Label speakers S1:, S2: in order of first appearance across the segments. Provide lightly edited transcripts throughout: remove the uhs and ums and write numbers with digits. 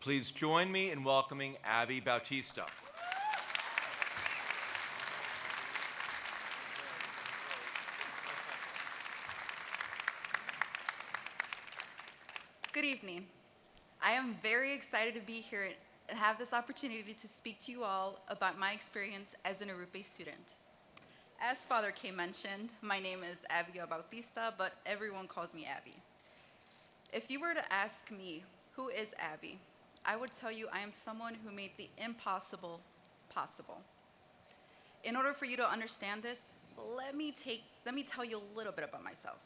S1: Please join me in welcoming Abby Bautista.
S2: Good evening. I am very excited to be here and have this opportunity to speak to you all about my experience as an Arupe student. As Father K mentioned, my name is Abigail Bautista, but everyone calls me Abby. If you were to ask me, who is Abby? I would tell you I am someone who made the impossible possible. In order for you to understand this, let me tell you a little bit about myself.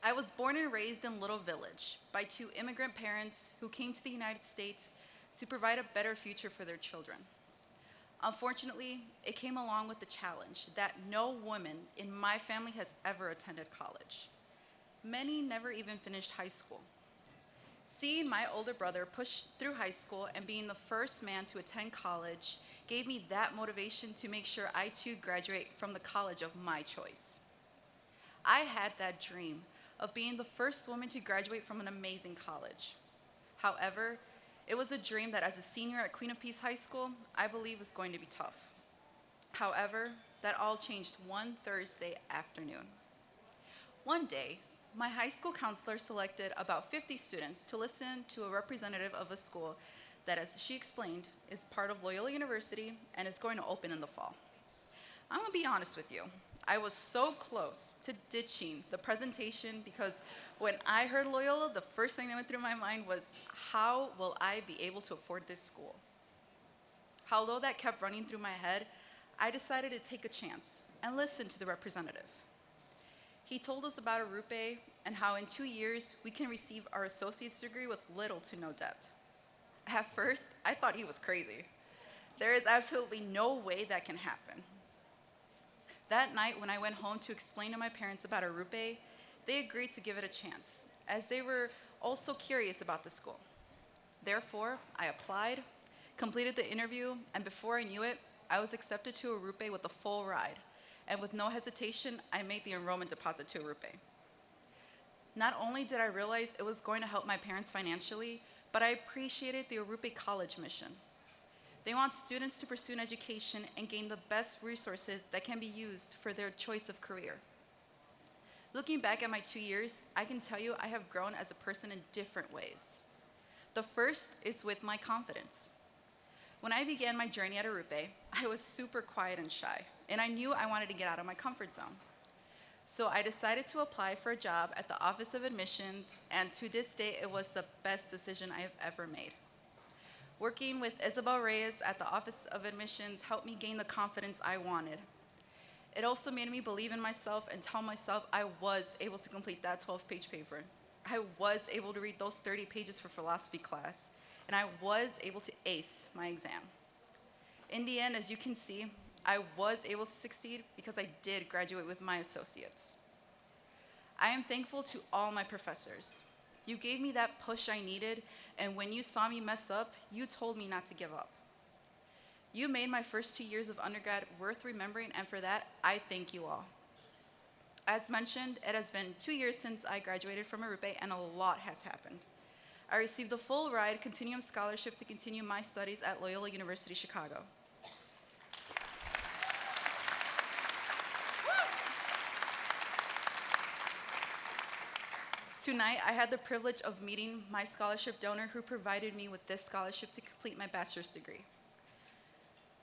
S2: I was born and raised in Little Village by two immigrant parents who came to the United States to provide a better future for their children. Unfortunately, it came along with the challenge that no woman in my family has ever attended college. Many never even finished high school. Seeing my older brother push through high school and being the first man to attend college gave me that motivation to make sure I too graduate from the college of my choice. I had that dream of being the first woman to graduate from an amazing college. However, it was a dream that as a senior at Queen of Peace High School, I believe was going to be tough. However, that all changed one Thursday afternoon. One day, my high school counselor selected about 50 students to listen to a representative of a school that, as she explained, is part of Loyola University and is going to open in the fall. I'm gonna be honest with you. I was so close to ditching the presentation because when I heard Loyola, the first thing that went through my mind was, how will I be able to afford this school? Although that kept running through my head, I decided to take a chance and listen to the representative. He told us about Arupe and how in 2 years we can receive our associate's degree with little to no debt. At first, I thought he was crazy. There is absolutely no way that can happen. That night, when I went home to explain to my parents about Arupe, they agreed to give it a chance, as they were also curious about the school. Therefore, I applied, completed the interview, and before I knew it, I was accepted to Arupe with a full ride. And with no hesitation, I made the enrollment deposit to Arupe. Not only did I realize it was going to help my parents financially, but I appreciated the Arupe College mission. They want students to pursue an education and gain the best resources that can be used for their choice of career. Looking back at my 2 years, I can tell you I have grown as a person in different ways. The first is with my confidence. When I began my journey at Arupe, I was super quiet and shy, and I knew I wanted to get out of my comfort zone. So I decided to apply for a job at the Office of Admissions, and to this day, it was the best decision I have ever made. Working with Isabel Reyes at the Office of Admissions helped me gain the confidence I wanted. It also made me believe in myself and tell myself I was able to complete that 12-page paper. I was able to read those 30 pages for philosophy class, and I was able to ace my exam. In the end, as you can see, I was able to succeed because I did graduate with my associates. I am thankful to all my professors. You gave me that push I needed, and when you saw me mess up, you told me not to give up. You made my first 2 years of undergrad worth remembering, and for that, I thank you all. As mentioned, it has been 2 years since I graduated from Arupe, and a lot has happened. I received a full ride continuum scholarship to continue my studies at Loyola University Chicago. Tonight, I had the privilege of meeting my scholarship donor who provided me with this scholarship to complete my bachelor's degree.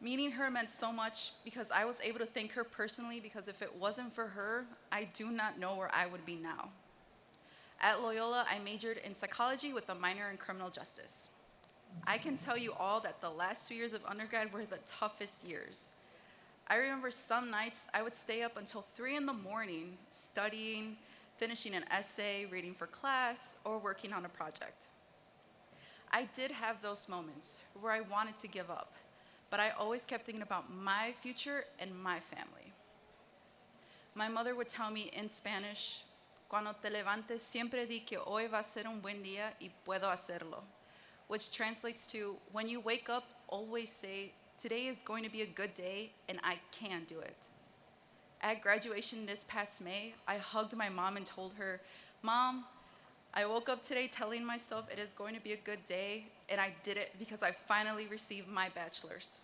S2: Meeting her meant so much because I was able to thank her personally, because if it wasn't for her, I do not know where I would be now. At Loyola, I majored in psychology with a minor in criminal justice. I can tell you all that the last 2 years of undergrad were the toughest years. I remember some nights I would stay up until 3 in the morning studying, finishing an essay, reading for class, or working on a project. I did have those moments where I wanted to give up, but I always kept thinking about my future and my family. My mother would tell me in Spanish, "Cuando te levantes, siempre di que hoy va a ser un buen día y puedo hacerlo," which translates to, when you wake up, always say, "Today is going to be a good day and I can do it." At graduation this past May, I hugged my mom and told her, "Mom, I woke up today telling myself it is going to be a good day, and I did it because I finally received my bachelor's.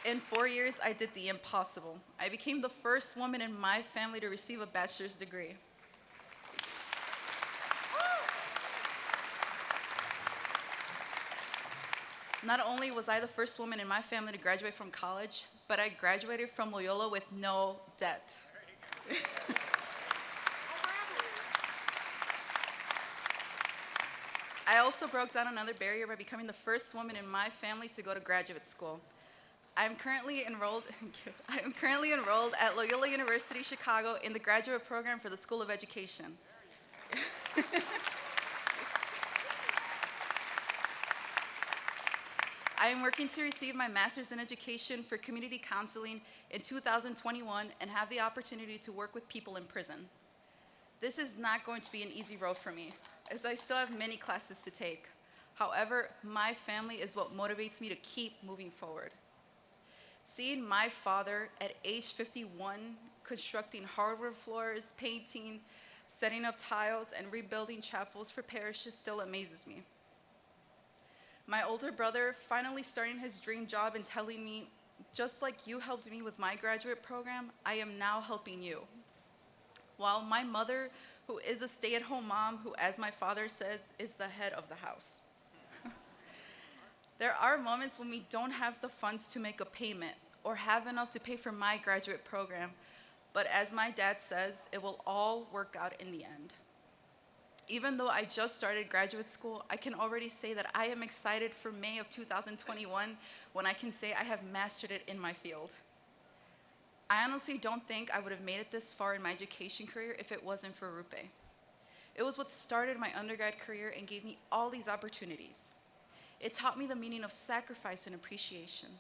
S2: In 4 years, I did the impossible. I became the first woman in my family to receive a bachelor's degree. Not only was I the first woman in my family to graduate from college, but I graduated from Loyola with no debt. I also broke down another barrier by becoming the first woman in my family to go to graduate school. I am currently enrolled at Loyola University Chicago in the graduate program for the School of Education. I am working to receive my master's in education for community counseling in 2021 and have the opportunity to work with people in prison. This is not going to be an easy road for me, as I still have many classes to take. However, my family is what motivates me to keep moving forward. Seeing my father at age 51 constructing hardwood floors, painting, setting up tiles, and rebuilding chapels for parishes still amazes me. My older brother finally starting his dream job and telling me, just like you helped me with my graduate program, I am now helping you. While my mother, who is a stay-at-home mom, who, as my father says, is the head of the house. There are moments when we don't have the funds to make a payment or have enough to pay for my graduate program, but as my dad says, it will all work out in the end. Even though I just started graduate school, I can already say that I am excited for May of 2021 when I can say I have mastered it in my field. I honestly don't think I would have made it this far in my education career if it wasn't for Rupe. It was what started my undergrad career and gave me all these opportunities. It taught me the meaning of sacrifice and appreciation.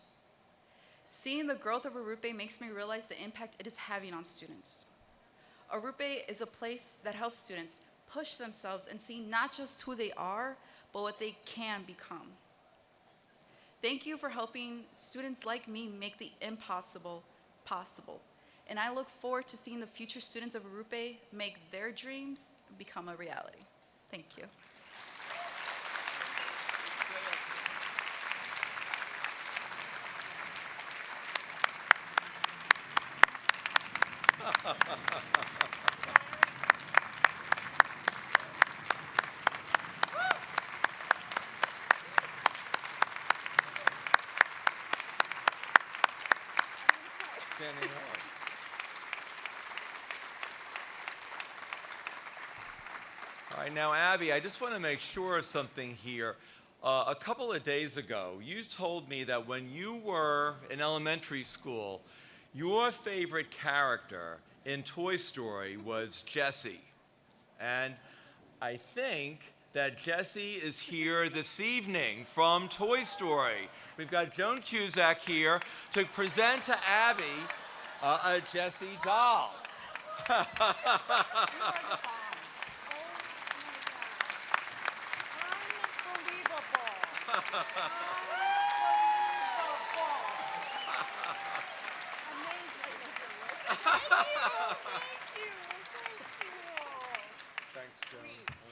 S2: Seeing the growth of Arupe makes me realize the impact it is having on students. Arupe is a place that helps students push themselves and see not just who they are, but what they can become. Thank you for helping students like me make the impossible possible. And I look forward to seeing the future students of Arupe make their dreams become a reality. Thank you.
S1: Standing up. All right, now, Abby, I just want to make sure of something here. A couple of days ago, you told me that when you were in elementary school, your favorite character in Toy Story was Jessie. And I think that Jessie is here this evening from Toy Story. We've got Joan Cusack here to present to Abby a Jessie doll.
S3: Thank you.